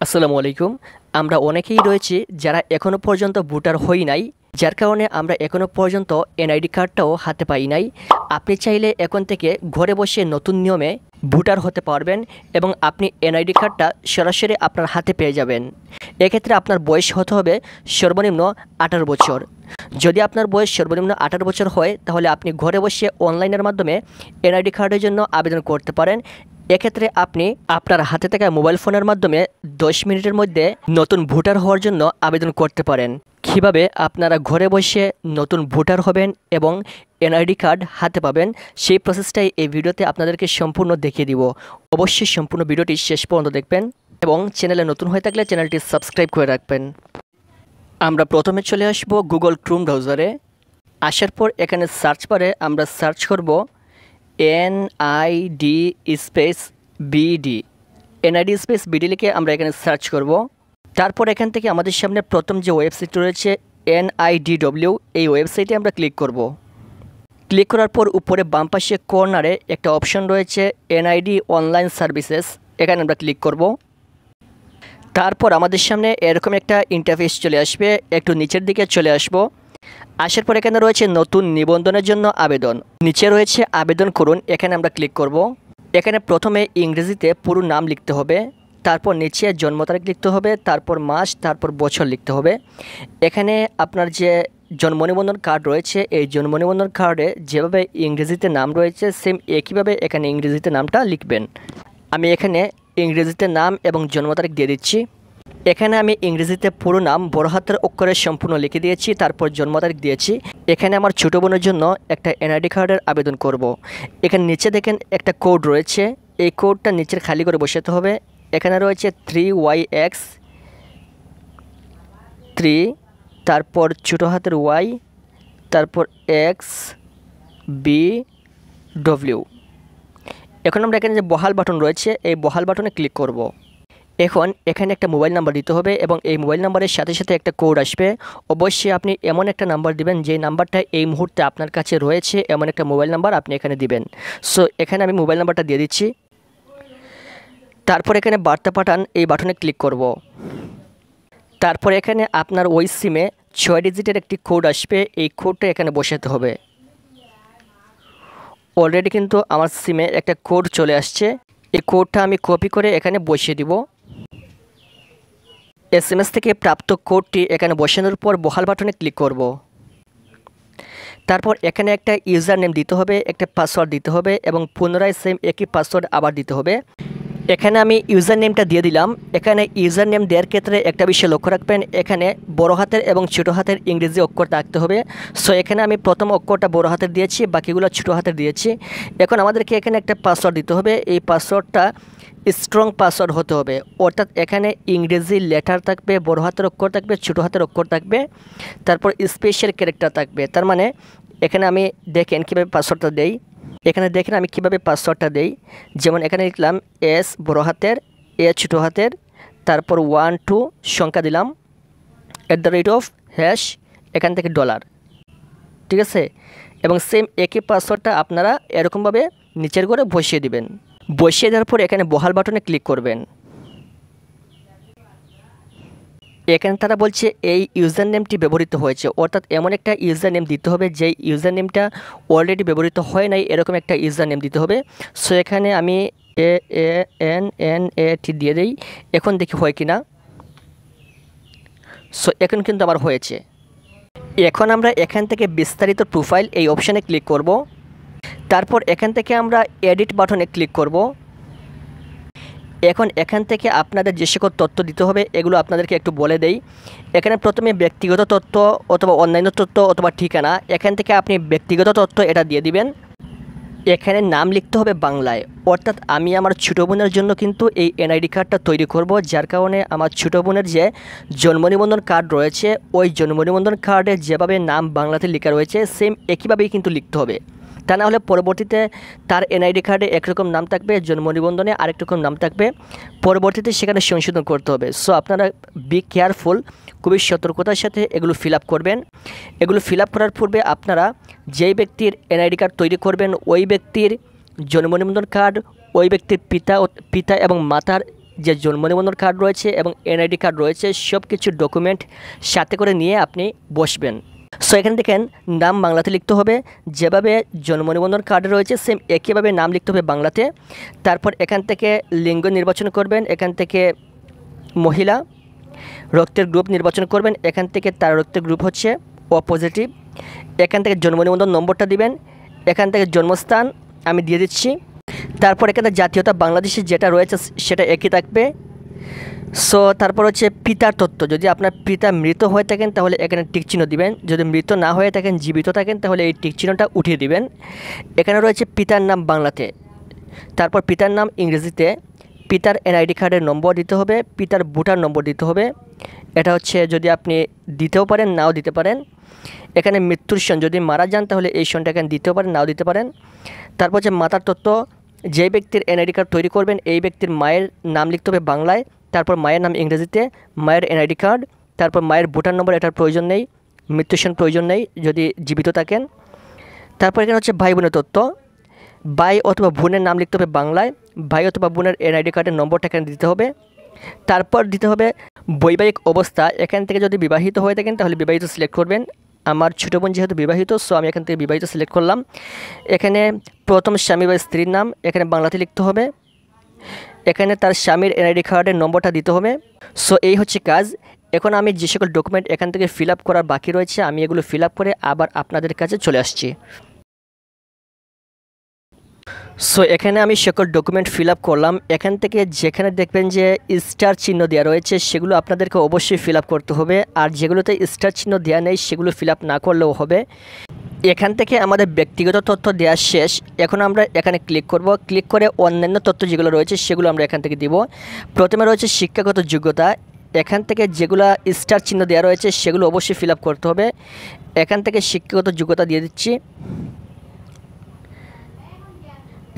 আসসালামু আলাইকুম। আমরা অনেকেই রয়েছি যারা এখনও পর্যন্ত ভোটার হই নাই, যার কারণে আমরা এখনও পর্যন্ত এনআইডি কার্ডটাও হাতে পাই নাই। আপনি চাইলে এখন থেকে ঘরে বসে নতুন নিয়মে ভোটার হতে পারবেন এবং আপনি এনআইডি কার্ডটা সরাসরি আপনার হাতে পেয়ে যাবেন। এক্ষেত্রে আপনার বয়স হতে হবে সর্বনিম্ন 18 বছর। যদি আপনার বয়স সর্বনিম্ন 18 বছর হয় তাহলে আপনি ঘরে বসে অনলাইনের মাধ্যমে এনআইডি কার্ডের জন্য আবেদন করতে পারেন। এক্ষেত্রে আপনি আপনার হাতে থাকা মোবাইল ফোনের মাধ্যমে 10 মিনিটের মধ্যে নতুন ভোটার হওয়ার জন্য আবেদন করতে পারেন। কীভাবে আপনারা ঘরে বসে নতুন ভোটার হবেন এবং এনআইডি কার্ড হাতে পাবেন সেই প্রসেসটাই এই ভিডিওতে আপনাদেরকে সম্পূর্ণ দেখিয়ে দিব। অবশ্যই সম্পূর্ণ ভিডিওটি শেষ পর্যন্ত দেখবেন এবং চ্যানেলে নতুন হয়ে থাকলে চ্যানেলটি সাবস্ক্রাইব করে রাখবেন। আমরা প্রথমে চলে আসব গুগল ক্রোম ব্রাউজারে। আসার পর এখানে সার্চ বারে আমরা সার্চ করব NID space BD. NID space BD লিখে আমরা এখানে সার্চ করব। তারপর এখান থেকে আমাদের সামনে প্রথম যে ওয়েবসাইট রয়েছে NIDW, এই ওয়েবসাইটে আমরা ক্লিক করব। ক্লিক করার পর উপরে বাম পাশে কর্নারে একটা অপশন রয়েছে এনআইডি অনলাইন সার্ভিসেস, এখানে আমরা ক্লিক করব। তারপর আমাদের সামনে এরকম একটা ইন্টারফেস চলে আসবে। একটু নিচের দিকে চলে আসব। আসার পর এখানে রয়েছে নতুন নিবন্ধনের জন্য আবেদন, নিচে রয়েছে আবেদন করুন, এখানে আমরা ক্লিক করব। এখানে প্রথমে ইংরেজিতে পুরো নাম লিখতে হবে, তারপর নিচে জন্ম তারিখ লিখতে হবে, তারপর মাস, তারপর বছর লিখতে হবে। এখানে আপনার যে জন্ম নিবন্ধন কার্ড রয়েছে এই জন্ম নিবন্ধন কার্ডে যেভাবে ইংরেজিতে নাম রয়েছে সেম একইভাবে এখানে ইংরেজিতে নামটা লিখবেন। আমি এখানে ইংরেজিতে নাম এবং জন্ম তারিখ দিয়ে দিচ্ছি। এখানে আমি ইংরেজিতে পুরো নাম বড় হাতের অক্ষরে সম্পূর্ণ লিখে দিয়েছি, তারপর জন্ম তারিখ দিয়েছি। এখানে আমার ছোটো বোনের জন্য একটা এনআইডি কার্ডের আবেদন করব। এখানে নিচে দেখেন একটা কোড রয়েছে, এই কোডটা নিচের খালি করে বসাতে হবে। এখানে রয়েছে 3YX3, তারপর ছোটো হাতের Y, তারপর XBW। এখন আমরা এখানে যে বহাল বাটন রয়েছে এই বহাল বাটনে ক্লিক করব। এখন এখানে একটা মোবাইল নাম্বার দিতে হবে এবং এই মোবাইল নাম্বারের সাথে সাথে একটা কোড আসবে। অবশ্যই আপনি এমন একটা নাম্বার দিবেন যে নাম্বারটা এই মুহূর্তে আপনার কাছে রয়েছে, এমন একটা মোবাইল নাম্বার আপনি এখানে দিবেন। সো এখানে আমি মোবাইল নাম্বারটা দিয়ে দিচ্ছি। তারপর এখানে বার্তা পাঠান এই বাটনে ক্লিক করব। তারপর এখানে আপনার ওই সিমে 6 ডিজিটের একটি কোড আসবে, এই কোডটা এখানে বসাতে হবে। অলরেডি কিন্তু আমার সিমে একটা কোড চলে আসছে, এই কোডটা আমি কপি করে এখানে বসিয়ে দিব। SMS থেকে প্রাপ্ত কোডটি এখানে বসানোর পর বহাল বাটনে ক্লিক করব। তারপর এখানে একটা ইউজার নেম দিতে হবে, একটা পাসওয়ার্ড দিতে হবে এবং পুনরায় সেম একই পাসওয়ার্ড আবার দিতে হবে। এখানে আমি ইউজার নেমটা দিয়ে দিলাম। এখানে ইউজার নেম দেওয়ার ক্ষেত্রে একটা বিষয় লক্ষ্য রাখবেন, এখানে বড় হাতের এবং ছোটো হাতের ইংরেজি অক্ষর থাকতে হবে। সো এখানে আমি প্রথম অক্ষরটা বড় হাতের দিয়েছি, বাকিগুলো ছোটো হাতের দিয়েছি। এখন আমাদেরকে এখানে একটা পাসওয়ার্ড দিতে হবে, এই পাসওয়ার্ডটা স্ট্রং পাসওয়ার্ড হতে হবে, অর্থাৎ এখানে ইংরেজি লেটার থাকবে, বড় হাতের অক্ষর থাকবে, ছোটো হাতের অক্ষর থাকবে, তারপর স্পেশাল ক্যারেক্টার থাকবে। তার মানে এখানে আমি দেখেন কীভাবে পাসওয়ার্ডটা দেই। এখানে দেখেন আমি কিভাবে পাসওয়ার্ডটা দেই। যেমন এখানে লিখলাম S বড় হাতের, A ছোটো হাতের, তারপর 1 2 সংখ্যা দিলাম, @ এখান থেকে $। ঠিক আছে, এবং সেম একই পাসওয়ার্ডটা আপনারা এরকমভাবে নিচের করে বসিয়ে দিবেন। বসিয়ে দেওয়ার পর এখানে বহাল বাটনে ক্লিক করবেন। এখানে তারা বলছে এই ইউজার নেমটি ব্যবহৃত হয়েছে, অর্থাৎ এমন একটা ইউজার নেম দিতে হবে যেই ইউজার নেমটা অলরেডি ব্যবহৃত হয় নাই, এরকম একটা ইউজার নেম দিতে হবে। সো এখানে আমি ANNAT দিয়ে দিই, এখন দেখি হয় কি না। সো এখন কিন্তু আমার হয়েছে। এখন আমরা এখান থেকে বিস্তারিত প্রোফাইল এই অপশানে ক্লিক করব। তারপর এখান থেকে আমরা এডিট বাটনে ক্লিক করব। এখন এখান থেকে আপনাদের যে সকল তথ্য দিতে হবে এগুলো আপনাদেরকে একটু বলে দেই। এখানে প্রথমে ব্যক্তিগত তথ্য অথবা অন্যান্য তথ্য অথবা ঠিকানা, এখান থেকে আপনি ব্যক্তিগত তথ্য এটা দিয়ে দিবেন। এখানে নাম লিখতে হবে বাংলায়, অর্থাৎ আমি আমার ছোটো বোনের জন্য কিন্তু এই এনআইডি কার্ডটা তৈরি করব, যার কারণে আমার ছোটো বোনের যে জন্ম নিবন্ধন কার্ড রয়েছে ওই জন্ম নিবন্ধন কার্ডে যেভাবে নাম বাংলাতে লেখা রয়েছে সেম একইভাবেই কিন্তু লিখতে হবে। তা না হলে পরবর্তীতে তার এনআইডি কার্ডে একরকম নাম থাকবে, জন্ম নিবন্ধনে আরেক রকম নাম থাকবে, পরবর্তীতে সেখানে সংশোধন করতে হবে। সো আপনারা বি কেয়ারফুল, খুবই সতর্কতার সাথে এগুলো ফিল আপ করবেন। এগুলো ফিল আপ করার পূর্বে আপনারা যেই ব্যক্তির এনআইডি কার্ড তৈরি করবেন ওই ব্যক্তির জন্ম নিবন্ধন কার্ড, ওই ব্যক্তির পিতা এবং মাতার যে জন্ম নিবন্ধন কার্ড রয়েছে এবং এনআইডি কার্ড রয়েছে সব কিছু ডকুমেন্ট সাথে করে নিয়ে আপনি বসবেন। সো এখানে দেখেন নাম বাংলাতে লিখতে হবে, যেভাবে জন্ম নিবন্ধন কার্ডে রয়েছে সেম একইভাবে নাম লিখতে হবে বাংলাতে। তারপর এখান থেকে লিঙ্গ নির্বাচন করবেন, এখান থেকে মহিলা, রক্তের গ্রুপ নির্বাচন করবেন, এখান থেকে তার রক্তের গ্রুপ হচ্ছে ও পজিটিভ। এখান থেকে জন্ম নিবন্ধন নম্বরটা দিবেন, এখান থেকে জন্মস্থান আমি দিয়ে দিচ্ছি। তারপর এখানে জাতীয়তা বাংলাদেশে যেটা রয়েছে সেটা একই থাকবে। সো তারপর হচ্ছে পিতার তথ্য, যদি আপনার পিতা মৃত হয়ে থাকেন তাহলে এখানে টিক চিহ্ন দিবেন, যদি মৃত না হয়ে থাকেন জীবিত থাকেন তাহলে এই টিক চিহ্নটা উঠিয়ে দিবেন। এখানে রয়েছে পিতার নাম বাংলাতে, তারপর পিতার নাম ইংরেজিতে, পিতার এনআইডি কার্ডের নম্বর দিতে হবে, পিতার ভোটার নম্বর দিতে হবে। এটা হচ্ছে যদি আপনি দিতেও পারেন নাও দিতে পারেন। এখানে মৃত্যুর সন, যদি মারা যান তাহলে এই সনটা এখানে দিতেও পারেন নাও দিতে পারেন। তারপর হচ্ছে মাতার তথ্য, যে ব্যক্তির এনআইডি কার্ড তৈরি করবেন এই ব্যক্তির মায়ের নাম লিখতে হবে বাংলায়, তারপর মায়ের নাম ইংরেজিতে, মায়ের এনআইডি কার্ড, তারপর মায়ের ভোটার নম্বর, এটার প্রয়োজন নেই, মৃত্যুর সন প্রয়োজন নেই যদি জীবিত থাকেন। তারপর এখানে হচ্ছে ভাই বোনের তথ্য, ভাই অথবা বোনের নাম লিখতে হবে বাংলায়, ভাই অথবা বোনের এনআইডি কার্ডের নম্বরটা এখানে দিতে হবে। তারপর দিতে হবে বৈবাহিক অবস্থা, এখান থেকে যদি বিবাহিত হয়ে থাকেন তাহলে বিবাহিত সিলেক্ট করবেন। আমার ছোটো বোন যেহেতু বিবাহিত সো আমি এখান থেকে বিবাহিত সিলেক্ট করলাম। এখানে প্রথম স্বামী বা স্ত্রীর নাম এখানে বাংলাতে লিখতে হবে, এখানে তার স্বামীর এনআইডি কার্ডের নম্বরটা দিতে হবে। সো এই হচ্ছে কাজ। এখন আমি যে সকল ডকুমেন্ট এখান থেকে ফিল আপ করার বাকি রয়েছে আমি এগুলো ফিল আপ করে আবার আপনাদের কাছে চলে আসছি। সো এখানে আমি সকল ডকুমেন্ট ফিল আপ করলাম। এখান থেকে যেখানে দেখবেন যে স্টার চিহ্ন দেওয়া রয়েছে সেগুলো আপনাদেরকে অবশ্যই ফিল আপ করতে হবে, আর যেগুলোতে স্টার চিহ্ন দেওয়া নেই সেগুলো ফিল আপ না করলেও হবে। এখান থেকে আমাদের ব্যক্তিগত তথ্য দেওয়া শেষ। এখন আমরা এখানে ক্লিক করব, ক্লিক করে অন্যান্য তথ্য যেগুলো রয়েছে সেগুলো আমরা এখান থেকে দিব। প্রথমে রয়েছে শিক্ষাগত যোগ্যতা, এখান থেকে যেগুলো স্টার চিহ্ন দেওয়া রয়েছে সেগুলো অবশ্যই ফিল আপ করতে হবে। এখান থেকে শিক্ষাগত যোগ্যতা দিয়ে দিচ্ছি,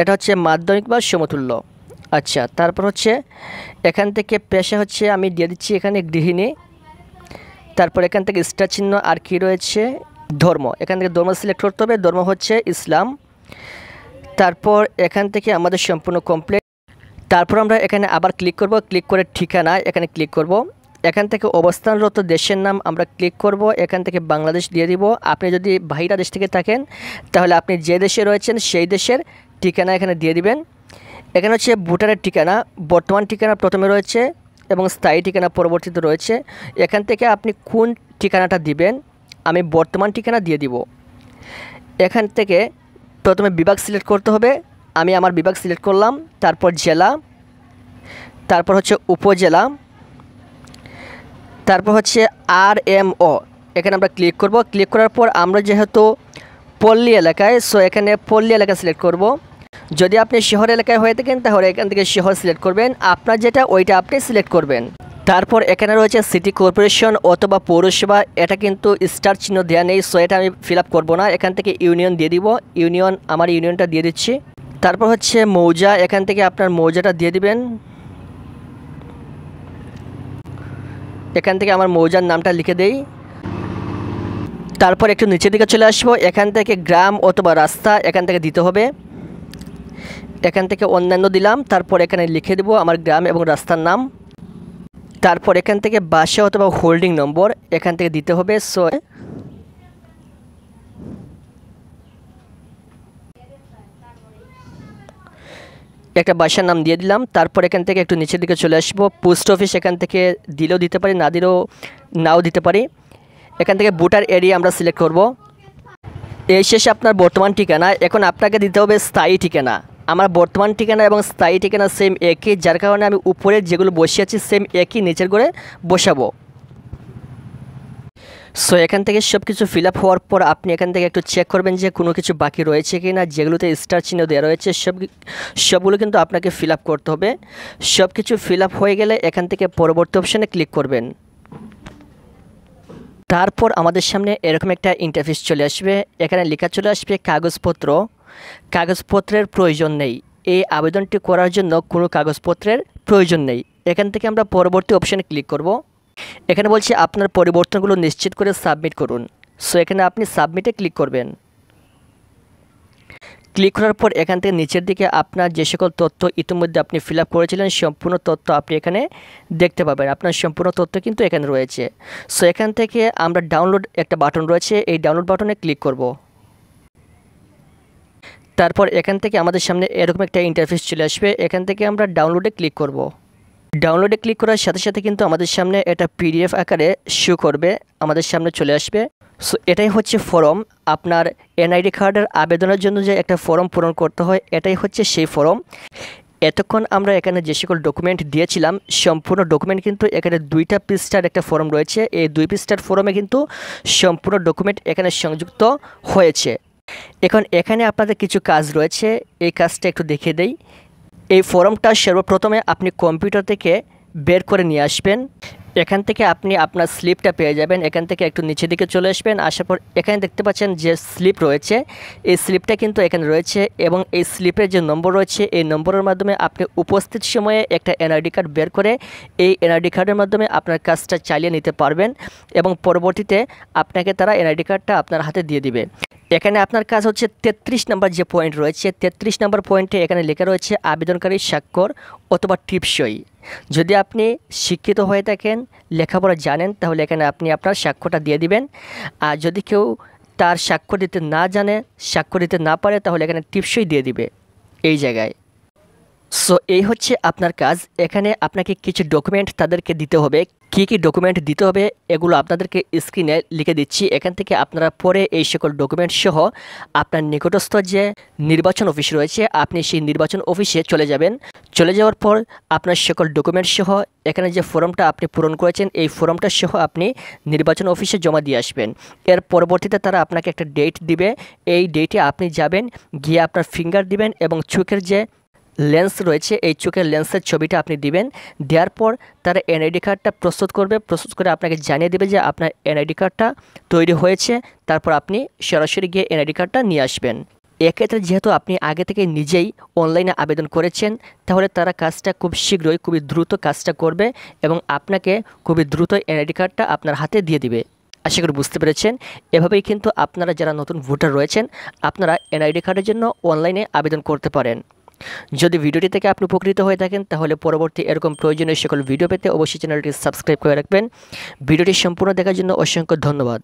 এটা হচ্ছে মাধ্যমিক বা সমতুল্য। আচ্ছা, তারপর হচ্ছে এখান থেকে পেশা হচ্ছে আমি দিয়ে দিচ্ছি এখানে গৃহিণী। তারপর এখান থেকে স্টার চিহ্ন আর কি রয়েছে ধর্ম, এখান থেকে ধর্ম সিলেক্ট করতে হবে, ধর্ম হচ্ছে ইসলাম। তারপর এখান থেকে আমাদের সম্পূর্ণ কমপ্লিট। তারপর আমরা এখানে আবার ক্লিক করব, ক্লিক করে ঠিকানা এখানে ক্লিক করব। এখান থেকে অবস্থানরত দেশের নাম আমরা ক্লিক করব, এখান থেকে বাংলাদেশ দিয়ে দিব। আপনি যদি বাইরে দেশ থেকে থাকেন তাহলে আপনি যে দেশে রয়েছেন সেই দেশের ঠিকানা এখানে দিয়ে দিবেন। এখানে হচ্ছে ভোটারের ঠিকানা, বর্তমান ঠিকানা প্রথমে রয়েছে এবং স্থায়ী ঠিকানা পরবর্তীতে রয়েছে। এখান থেকে আপনি কোন ঠিকানাটা দিবেন, আমি বর্তমান ঠিকানা দিয়ে দিব। এখান থেকে প্রথমে বিভাগ সিলেক্ট করতে হবে, আমি আমার বিভাগ সিলেক্ট করলাম। তারপর জেলা, তারপর হচ্ছে উপজেলা, তারপর হচ্ছে RMO, এখানে আমরা ক্লিক করব। ক্লিক করার পর আমরা যেহেতু পল্লী এলাকায় সো এখানে পল্লী এলাকা সিলেক্ট করব। যদি আপনি শহর এলাকায় হয়ে থাকেন তাহলে এখান থেকে শহর সিলেক্ট করবেন, আপনার যেটা ওইটা আপনি সিলেক্ট করবেন। তারপর এখানে রয়েছে সিটি কর্পোরেশন অথবা পৌরসভা, এটা কিন্তু স্টার চিহ্ন দেওয়া নেই সো এটা আমি ফিল আপ করবো না। এখান থেকে ইউনিয়ন দিয়ে দিব, ইউনিয়ন আমার ইউনিয়নটা দিয়ে দিচ্ছি। তারপর হচ্ছে মৌজা, এখান থেকে আপনার মৌজাটা দিয়ে দিবেন। এখান থেকে আমার মৌজার নামটা লিখে দেই। তারপর একটু নিচের দিকে চলে আসবো, এখান থেকে গ্রাম অথবা রাস্তা এখান থেকে দিতে হবে। এখান থেকে অন্যান্য দিলাম, তারপর এখানে লিখে দেব আমার গ্রাম এবং রাস্তার নাম। তারপর এখান থেকে বাসা অথবা হোল্ডিং নম্বর এখান থেকে দিতে হবে। সো একটা বাসার নাম দিয়ে দিলাম। তারপর এখান থেকে একটু নিচের দিকে চলে আসবো, পোস্ট অফিস এখান থেকে দিলেও দিতে পারি, না দিলেও নাও দিতে পারি। এখান থেকে ভোটার এরিয়া আমরা সিলেক্ট করব। এই শেষে আপনার বর্তমান ঠিকানা, এখন আপনাকে দিতে হবে স্থায়ী ঠিকানা। আমার বর্তমান ঠিকানা এবং স্থায়ী ঠিকানা সেম একই, যার কারণে আমি উপরে যেগুলো বসিয়েছি সেম একই নিচের করে বসাবো। সো এখান থেকে সব কিছু ফিল আপ হওয়ার পর আপনি এখান থেকে একটু চেক করবেন যে কোনো কিছু বাকি রয়েছে কি না। যেগুলোতে স্টার চিহ্ন দেওয়া রয়েছে সবগুলো কিন্তু আপনাকে ফিল আপ করতে হবে। সব কিছু ফিল আপ হয়ে গেলে এখান থেকে পরবর্তী অপশানে ক্লিক করবেন। তারপর আমাদের সামনে এরকম একটা ইন্টারফেস চলে আসবে, এখানে লেখা চলে আসবে কাগজপত্র। কাগজপত্রের প্রয়োজন নেই, এই আবেদনটি করার জন্য কোনো কাগজপত্রের প্রয়োজন নেই। এখান থেকে আমরা পরবর্তী অপশানে ক্লিক করব। এখানে বলছে আপনার পরিবর্তনগুলো নিশ্চিত করে সাবমিট করুন। সো এখানে আপনি সাবমিটে ক্লিক করবেন। ক্লিক করার পর এখান থেকে নিচের দিকে আপনার যে সকল তথ্য ইতিমধ্যে আপনি ফিল আপ করেছিলেন সম্পূর্ণ তথ্য আপনি এখানে দেখতে পাবেন। আপনার সম্পূর্ণ তথ্য কিন্তু এখানে রয়েছে। সো এখান থেকে আমরা ডাউনলোড একটা বাটন রয়েছে, এই ডাউনলোড বাটনে ক্লিক করব। তারপর এখান থেকে আমাদের সামনে এরকম একটা ইন্টারফেস চলে আসবে। এখান থেকে আমরা ডাউনলোডে ক্লিক করব। ডাউনলোডে ক্লিক করার সাথে সাথে কিন্তু আমাদের সামনে এটা পিডিএফ আকারে শো করবে, আমাদের সামনে চলে আসবে। সো এটাই হচ্ছে ফর্ম, আপনার এনআইডি কার্ডের আবেদনের জন্য যে একটা ফর্ম পূরণ করতে হয়, এটাই হচ্ছে সেই ফর্ম। এতক্ষণ আমরা এখানে যে সকল ডকুমেন্ট দিয়েছিলাম সম্পূর্ণ ডকুমেন্ট কিন্তু এখানে 2টা পৃষ্ঠার একটা ফর্ম রয়েছে। এই 2 পৃষ্ঠার ফর্মে কিন্তু সম্পূর্ণ ডকুমেন্ট এখানে সংযুক্ত হয়েছে। এখন এখানে আপনাদের কিছু কাজ রয়েছে, এই কাজটা একটু দেখিয়ে দেই। এই ফর্মটা সর্বপ্রথমে আপনি কম্পিউটার থেকে বের করে নিয়ে আসবেন। এখান থেকে আপনি আপনার স্লিপটা পেয়ে যাবেন। এখান থেকে একটু নিচের দিকে চলে আসবেন, আসার পর এখানে দেখতে পাচ্ছেন যে স্লিপ রয়েছে, এই স্লিপটা কিন্তু এখানে রয়েছে এবং এই স্লিপের যে নম্বর রয়েছে এই নম্বরের মাধ্যমে আপনি উপস্থিত সময়ে একটা এনআইডি কার্ড বের করে এই এনআইডি কার্ডের মাধ্যমে আপনার কাজটা চালিয়ে নিতে পারবেন এবং পরবর্তীতে আপনাকে তারা এনআইডি কার্ডটা আপনার হাতে দিয়ে দিবে। এখানে আপনার কাজ হচ্ছে 33 নম্বর যে পয়েন্ট রয়েছে, 33 নম্বর পয়েন্টে এখানে লেখা রয়েছে আবেদনকারী স্বাক্ষর অথবা টিপসই। যদি আপনি শিক্ষিত হয়ে থাকেন, লেখাপড়া জানেন, তাহলে এখানে আপনি আপনার স্বাক্ষরটা দিয়ে দিবেন। আর যদি কেউ তার স্বাক্ষর দিতে না জানে, স্বাক্ষর দিতে না পারে, তাহলে এখানে টিপসই দিয়ে দিবে এই জায়গায়। সো এই হচ্ছে আপনার কাজ। এখানে আপনাকে কিছু ডকুমেন্ট তাদেরকে দিতে হবে। কী কী ডকুমেন্ট দিতে হবে এগুলো আপনাদেরকে স্ক্রিনে লিখে দিচ্ছি। এখান থেকে আপনারা পরে এই সকল ডকুমেন্ট সহ আপনার নিকটস্থ যে নির্বাচন অফিস রয়েছে আপনি সেই নির্বাচন অফিসে চলে যাবেন। চলে যাওয়ার পর আপনার সকল ডকুমেন্ট সহ এখানে যে ফর্মটা আপনি পূরণ করেছেন এই ফর্মটা সহ আপনি নির্বাচন অফিসে জমা দিয়ে আসবেন। এর পরবর্তীতে তারা আপনাকে একটা ডেট দিবে, এই ডেটে আপনি যাবেন, গিয়ে আপনার ফিঙ্গার দিবেন এবং চোখের যে লেন্স রয়েছে এই চোখের লেন্সের ছবিটা আপনি দিবেন। দেওয়ার পর তারা এনআইডি কার্ডটা প্রস্তুত করবে, প্রস্তুত করে আপনাকে জানিয়ে দেবে যে আপনার এনআইডি কার্ডটা তৈরি হয়েছে। তারপর আপনি সরাসরি গিয়ে এনআইডি কার্ডটা নিয়ে আসবেন। এক্ষেত্রে যেহেতু আপনি আগে থেকে নিজেই অনলাইনে আবেদন করেছেন, তাহলে তারা কাজটা খুব শীঘ্রই খুবই দ্রুত কাজটা করবে এবং আপনাকে খুবই দ্রুত এনআইডি কার্ডটা আপনার হাতে দিয়ে দিবে। আশা করি বুঝতে পেরেছেন। এভাবেই কিন্তু আপনারা যারা নতুন ভোটার রয়েছেন আপনারা এনআইডি কার্ডের জন্য অনলাইনে আবেদন করতে পারেন। যদি ভিডিওটি থেকে আপনি উপকৃত হয়ে থাকেন তাহলে পরবর্তী এরকম প্রয়োজনীয় সকল ভিডিও পেতে অবশ্যই চ্যানেলটি সাবস্ক্রাইব করে রাখবেন। ভিডিওটি সম্পূর্ণ দেখার জন্য অসংখ্য ধন্যবাদ।